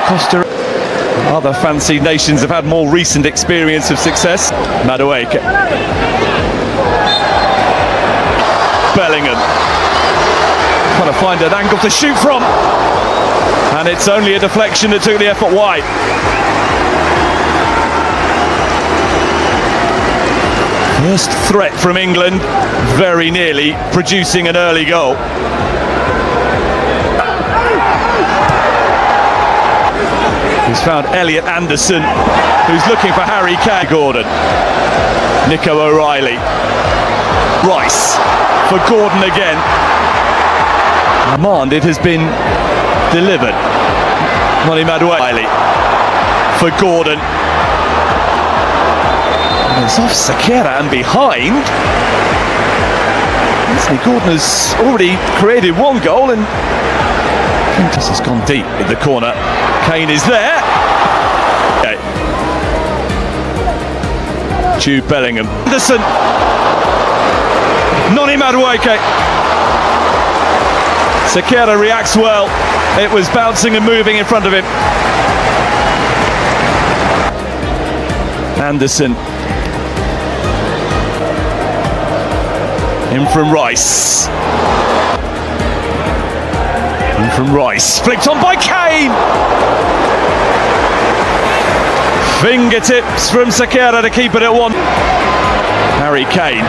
Costa. Other fancy nations have had more recent experience of success. Madueke. Bellingham. Trying to find an angle to shoot from. And it's only a deflection that took the effort wide. First threat from England, very nearly producing an early goal. He's found Elliot Anderson, who's looking for Harry Kane. Gordon, Nico O'Reilly, Rice for Gordon again. Command, it has been delivered. Noni Madueke for Gordon. And it's off Sakera and behind. Anthony Gordon has already created one goal and this has gone deep in the corner. Kane is there. Okay. Jude Bellingham. Anderson. Noni Madueke. Sakera reacts well. It was bouncing and moving in front of him. Anderson. In from Rice. In from Rice. Flicked on by Kane. Fingertips from Sakera to keep it at one. Harry Kane.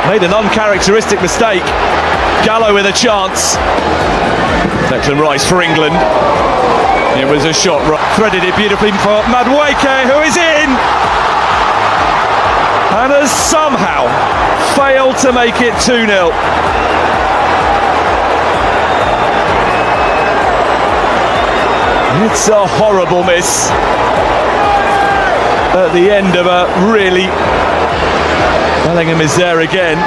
Made an uncharacteristic mistake. Gallo with a chance. Declan Rice for England. It was a shot. Threaded it beautifully for Madueke, who is in! And has somehow failed to make it 2-0. It's a horrible miss at the end of a really... Bellingham is there again.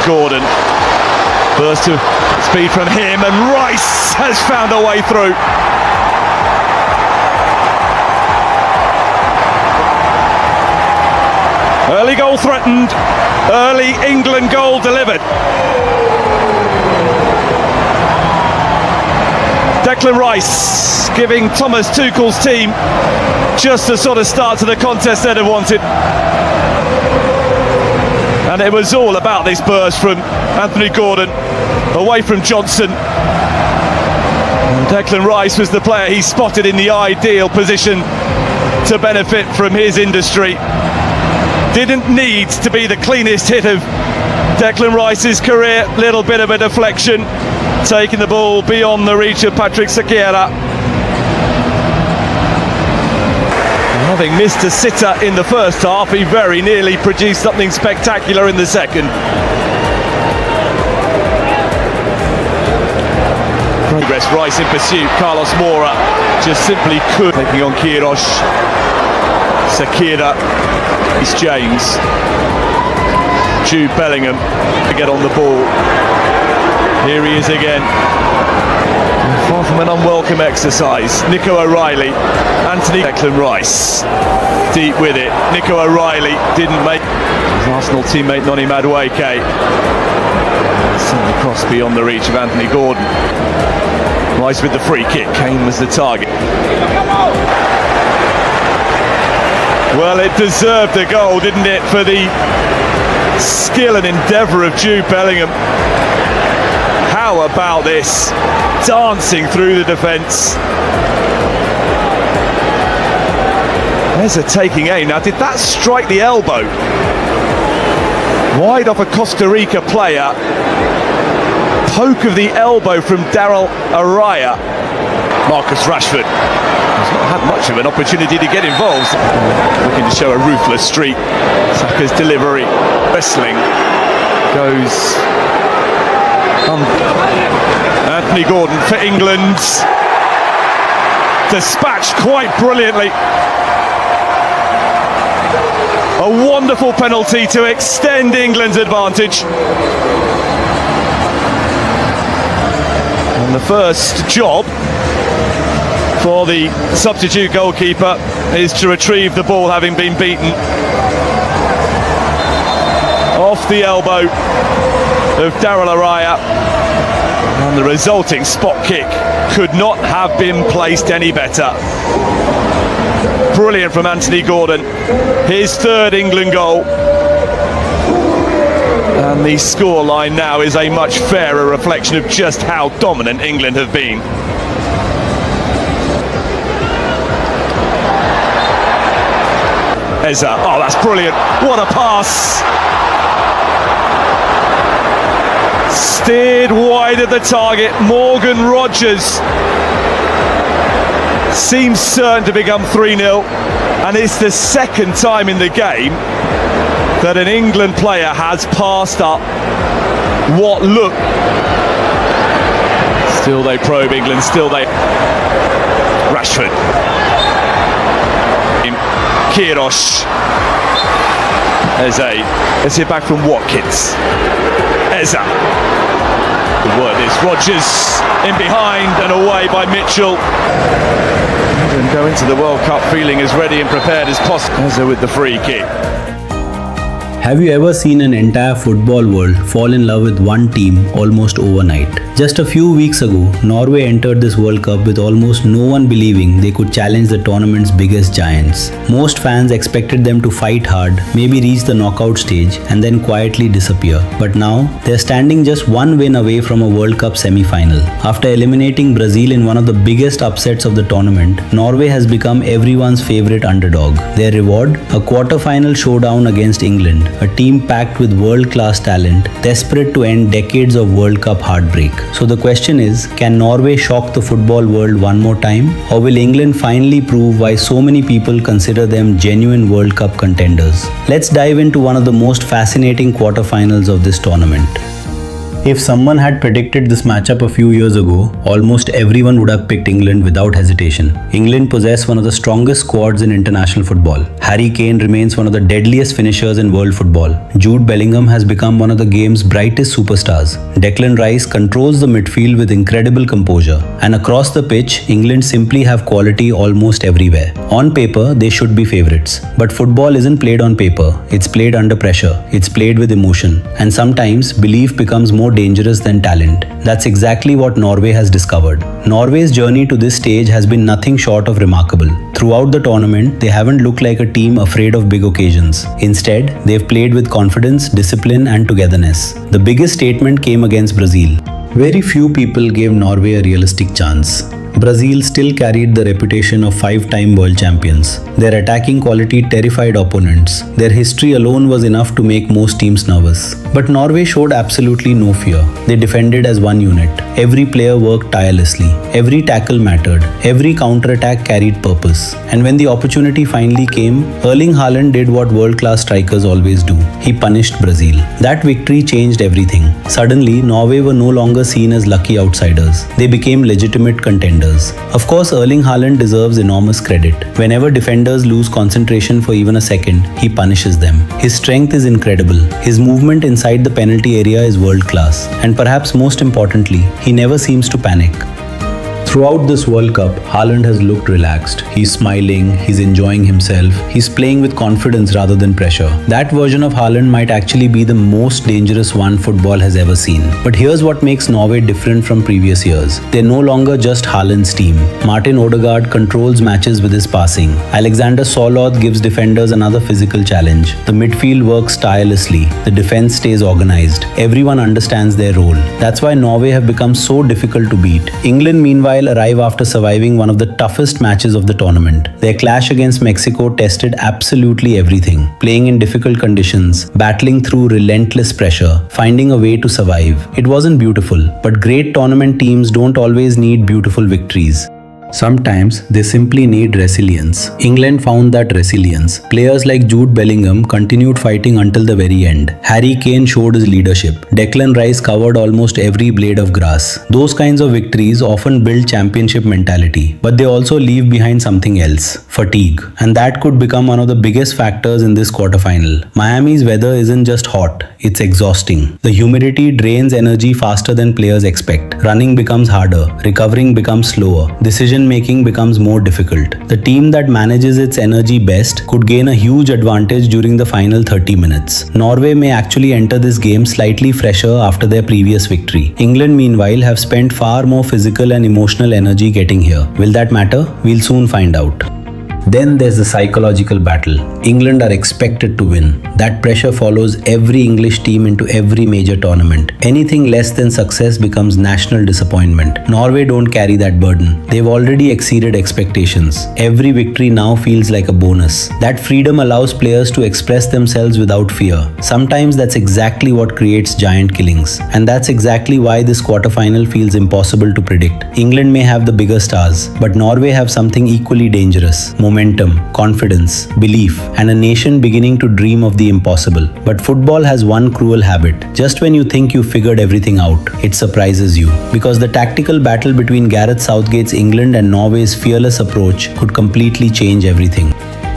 Gordon. Burst of speed from him and Rice has found a way through. Early goal threatened. Early England goal delivered. Declan Rice giving Thomas Tuchel's team just the sort of start to the contest they'd have wanted. And it was all about this burst from Anthony Gordon, away from Johnson. And Declan Rice was the player he spotted in the ideal position to benefit from his industry. Didn't need to be the cleanest hit of Declan Rice's career. Little bit of a deflection, taking the ball beyond the reach of Patrick Sakera. Having missed a sitter in the first half, he very nearly produced something spectacular in the second. Progress, Rice in pursuit. Carlos Moura just simply could. Taking on Queiroz. Sakera. It's James. Jude Bellingham to get on the ball. Here he is again. Far from an unwelcome exercise. Nico O'Reilly, Anthony, Declan Rice, deep with it. Nico O'Reilly didn't make his Arsenal teammate Noni Madueke. Sent the cross beyond the reach of Anthony Gordon. Rice with the free kick. Kane was the target. Well, it deserved a goal, didn't it, for the skill and endeavour of Jude Bellingham. How about this? Dancing through the defence. There's a taking aim. Now, did that strike the elbow? Wide off a Costa Rica player. Poke of the elbow from Daryl Araya. Marcus Rashford has not had much of an opportunity to get involved. Looking to show a ruthless streak. Saka's delivery. Wrestling goes... Anthony Gordon for England. Dispatched quite brilliantly. A wonderful penalty to extend England's advantage. And the first job for the substitute goalkeeper is to retrieve the ball having been beaten. Off the elbow of Daryl Araya. And the resulting spot kick could not have been placed any better. Brilliant from Anthony Gordon, his third England goal. And the scoreline now is a much fairer reflection of just how dominant England have been. Eza, oh that's brilliant, what a pass! Steered wide of the target, Morgan Rogers seems certain to become 3-0, and it's the second time in the game that an England player has passed up what looked. Still they probe England, still they... Rashford. Kirosh. Eze. Let's hear back from Watkins. Eza. Good work this. Rogers in behind and away by Mitchell. And go into the World Cup feeling as ready and prepared as possible. Eza with the free kick. Have you ever seen an entire football world fall in love with one team almost overnight? Just a few weeks ago, Norway entered this World Cup with almost no one believing they could challenge the tournament's biggest giants. Most fans expected them to fight hard, maybe reach the knockout stage and then quietly disappear. But now, they're standing just one win away from a World Cup semi-final. After eliminating Brazil in one of the biggest upsets of the tournament, Norway has become everyone's favorite underdog. Their reward? A quarter-final showdown against England, a team packed with world-class talent, desperate to end decades of World Cup heartbreak. So the question is, can Norway shock the football world one more time? Or will England finally prove why so many people consider them genuine World Cup contenders? Let's dive into one of the most fascinating quarterfinals of this tournament. If someone had predicted this matchup a few years ago, almost everyone would have picked England without hesitation. England possess one of the strongest squads in international football. Harry Kane remains one of the deadliest finishers in world football. Jude Bellingham has become one of the game's brightest superstars. Declan Rice controls the midfield with incredible composure. And across the pitch, England simply have quality almost everywhere. On paper, they should be favourites. But football isn't played on paper, it's played under pressure, it's played with emotion. And sometimes, belief becomes more dangerous than talent. That's exactly what Norway has discovered. Norway's journey to this stage has been nothing short of remarkable. Throughout the tournament, they haven't looked like a team afraid of big occasions. Instead, they've played with confidence, discipline and togetherness. The biggest statement came against Brazil. Very few people gave Norway a realistic chance. Brazil still carried the reputation of 5-time world champions. Their attacking quality terrified opponents. Their history alone was enough to make most teams nervous. But Norway showed absolutely no fear. They defended as one unit. Every player worked tirelessly. Every tackle mattered. Every counter-attack carried purpose. And when the opportunity finally came, Erling Haaland did what world-class strikers always do. He punished Brazil. That victory changed everything. Suddenly, Norway were no longer seen as lucky outsiders. They became legitimate contenders. Of course, Erling Haaland deserves enormous credit. Whenever defenders lose concentration for even a second, he punishes them. His strength is incredible. His movement inside the penalty area is world-class. And perhaps most importantly, he never seems to panic. Throughout this World Cup, Haaland has looked relaxed. He's smiling, he's enjoying himself, he's playing with confidence rather than pressure. That version of Haaland might actually be the most dangerous one football has ever seen. But here's what makes Norway different from previous years. They're no longer just Haaland's team. Martin Odegaard controls matches with his passing. Alexander Sørloth gives defenders another physical challenge. The midfield works tirelessly. The defense stays organized. Everyone understands their role. That's why Norway have become so difficult to beat. England, meanwhile, arrive after surviving one of the toughest matches of the tournament. Their clash against Mexico tested absolutely everything. Playing in difficult conditions, battling through relentless pressure, finding a way to survive. It wasn't beautiful, but great tournament teams don't always need beautiful victories. Sometimes they simply need resilience. England found that resilience. Players like Jude Bellingham continued fighting until the very end. Harry Kane showed his leadership. Declan Rice covered almost every blade of grass. Those kinds of victories often build championship mentality, but they also leave behind something else: fatigue. And that could become one of the biggest factors in this quarterfinal. Miami's weather isn't just hot, it's exhausting. The humidity drains energy faster than players expect. Running becomes harder, recovering becomes slower. Decision decision making becomes more difficult. The team that manages its energy best could gain a huge advantage during the final 30 minutes. Norway may actually enter this game slightly fresher after their previous victory. England, meanwhile, have spent far more physical and emotional energy getting here. Will that matter? We'll soon find out. Then there's the psychological battle. England are expected to win. That pressure follows every English team into every major tournament. Anything less than success becomes national disappointment. Norway don't carry that burden. They've already exceeded expectations. Every victory now feels like a bonus. That freedom allows players to express themselves without fear. Sometimes that's exactly what creates giant killings. And that's exactly why this quarterfinal feels impossible to predict. England may have the bigger stars, but Norway have something equally dangerous. Momentum, confidence, belief, and a nation beginning to dream of the impossible. But football has one cruel habit. Just when you think you figured everything out, it surprises you. Because the tactical battle between Gareth Southgate's England and Norway's fearless approach could completely change everything.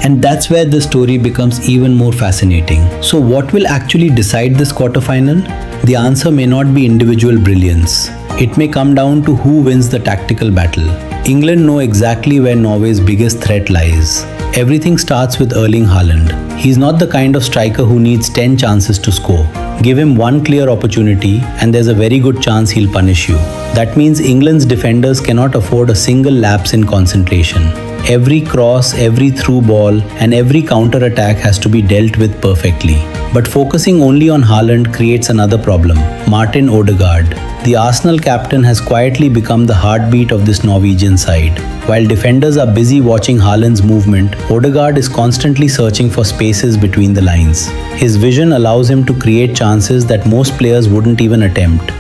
And that's where the story becomes even more fascinating. So what will actually decide this quarterfinal? The answer may not be individual brilliance. It may come down to who wins the tactical battle. England know exactly where Norway's biggest threat lies. Everything starts with Erling Haaland. He's not the kind of striker who needs 10 chances to score. Give him one clear opportunity and there's a very good chance he'll punish you. That means England's defenders cannot afford a single lapse in concentration. Every cross, every through ball, and every counter-attack has to be dealt with perfectly. But focusing only on Haaland creates another problem. Martin Odegaard. The Arsenal captain has quietly become the heartbeat of this Norwegian side. While defenders are busy watching Haaland's movement, Odegaard is constantly searching for spaces between the lines. His vision allows him to create chances that most players wouldn't even attempt.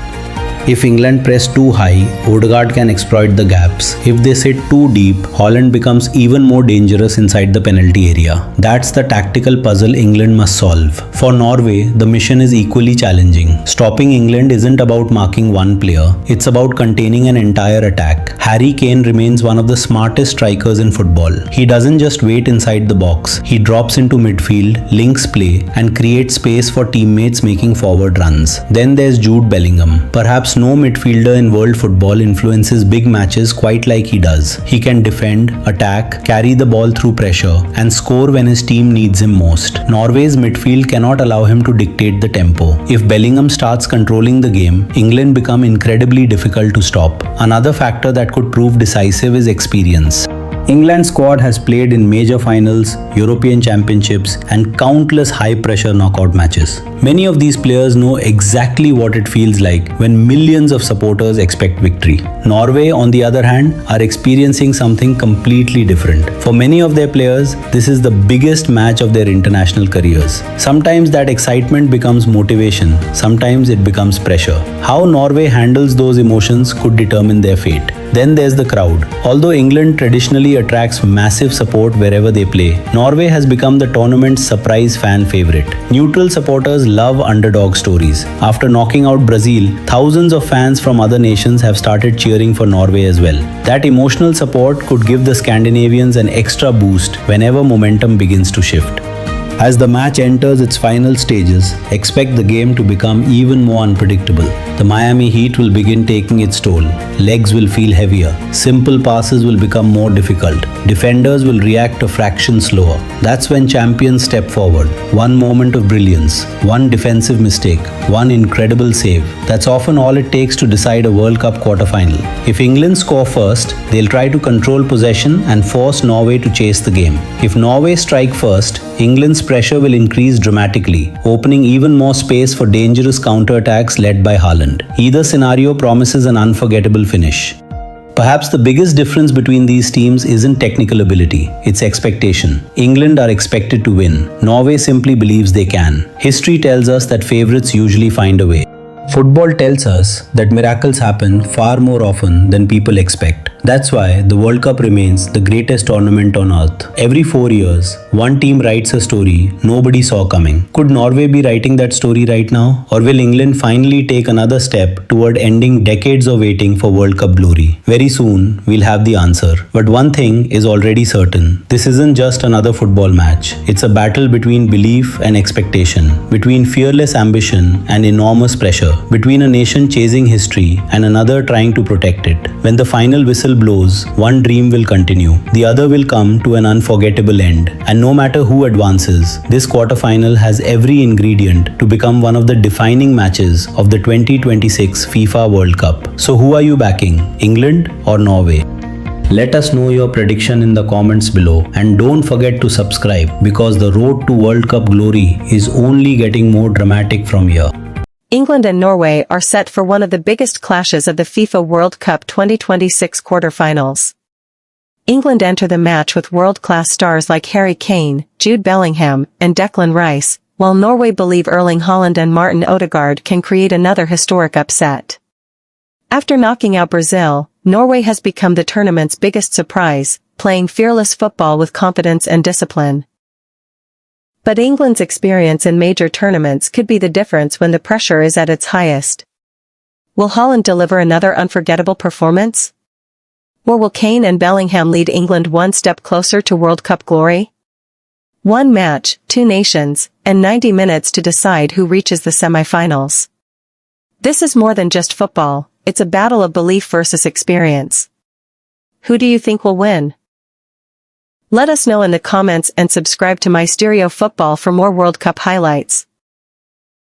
If England press too high, Odegaard can exploit the gaps. If they sit too deep, Haaland becomes even more dangerous inside the penalty area. That's the tactical puzzle England must solve. For Norway, the mission is equally challenging. Stopping England isn't about marking one player, it's about containing an entire attack. Harry Kane remains one of the smartest strikers in football. He doesn't just wait inside the box, he drops into midfield, links play, and creates space for teammates making forward runs. Then there's Jude Bellingham. Perhaps no midfielder in world football influences big matches quite like he does. He can defend, attack, carry the ball through pressure, and score when his team needs him most. Norway's midfield cannot allow him to dictate the tempo. If Bellingham starts controlling the game, England become incredibly difficult to stop. Another factor that could prove decisive is experience. England's squad has played in major finals, European championships, and countless high-pressure knockout matches. Many of these players know exactly what it feels like when millions of supporters expect victory. Norway, on the other hand, are experiencing something completely different. For many of their players, this is the biggest match of their international careers. Sometimes that excitement becomes motivation, sometimes it becomes pressure. How Norway handles those emotions could determine their fate. Then there's the crowd. Although England traditionally attracts massive support wherever they play, Norway has become the tournament's surprise fan favorite. Neutral supporters love underdog stories. After knocking out Brazil, thousands of fans from other nations have started cheering for Norway as well. That emotional support could give the Scandinavians an extra boost whenever momentum begins to shift. As the match enters its final stages, expect the game to become even more unpredictable. The Miami Heat will begin taking its toll. Legs will feel heavier. Simple passes will become more difficult. Defenders will react a fraction slower. That's when champions step forward. One moment of brilliance, one defensive mistake, one incredible save. That's often all it takes to decide a World Cup quarterfinal. If England score first, they'll try to control possession and force Norway to chase the game. If Norway strike first, England's pressure will increase dramatically, opening even more space for dangerous counterattacks led by Haaland. Either scenario promises an unforgettable finish. Perhaps the biggest difference between these teams isn't technical ability, it's expectation. England are expected to win. Norway simply believes they can. History tells us that favorites usually find a way. Football tells us that miracles happen far more often than people expect. That's why the World Cup remains the greatest tournament on earth. Every 4 years, one team writes a story nobody saw coming. Could Norway be writing that story right now? Or will England finally take another step toward ending decades of waiting for World Cup glory? Very soon, we'll have the answer. But one thing is already certain. This isn't just another football match. It's a battle between belief and expectation, between fearless ambition and enormous pressure, between a nation chasing history and another trying to protect it. When the final whistle blows, one dream will continue, the other will come to an unforgettable end. And no matter who advances, this quarterfinal has every ingredient to become one of the defining matches of the 2026 FIFA World Cup. So who are you backing? England or Norway? Let us know your prediction in the comments below, and don't forget to subscribe because the road to World Cup glory is only getting more dramatic from here. England and Norway are set for one of the biggest clashes of the FIFA World Cup 2026 quarterfinals. England enter the match with world-class stars like Harry Kane, Jude Bellingham, and Declan Rice, while Norway believe Erling Haaland and Martin Odegaard can create another historic upset. After knocking out Brazil, Norway has become the tournament's biggest surprise, playing fearless football with confidence and discipline. But England's experience in major tournaments could be the difference when the pressure is at its highest. Will Haaland deliver another unforgettable performance? Or will Kane and Bellingham lead England one step closer to World Cup glory? One match, two nations, and 90 minutes to decide who reaches the semi-finals. This is more than just football, it's a battle of belief versus experience. Who do you think will win? Let us know in the comments and subscribe to Meysterio Football for more World Cup highlights.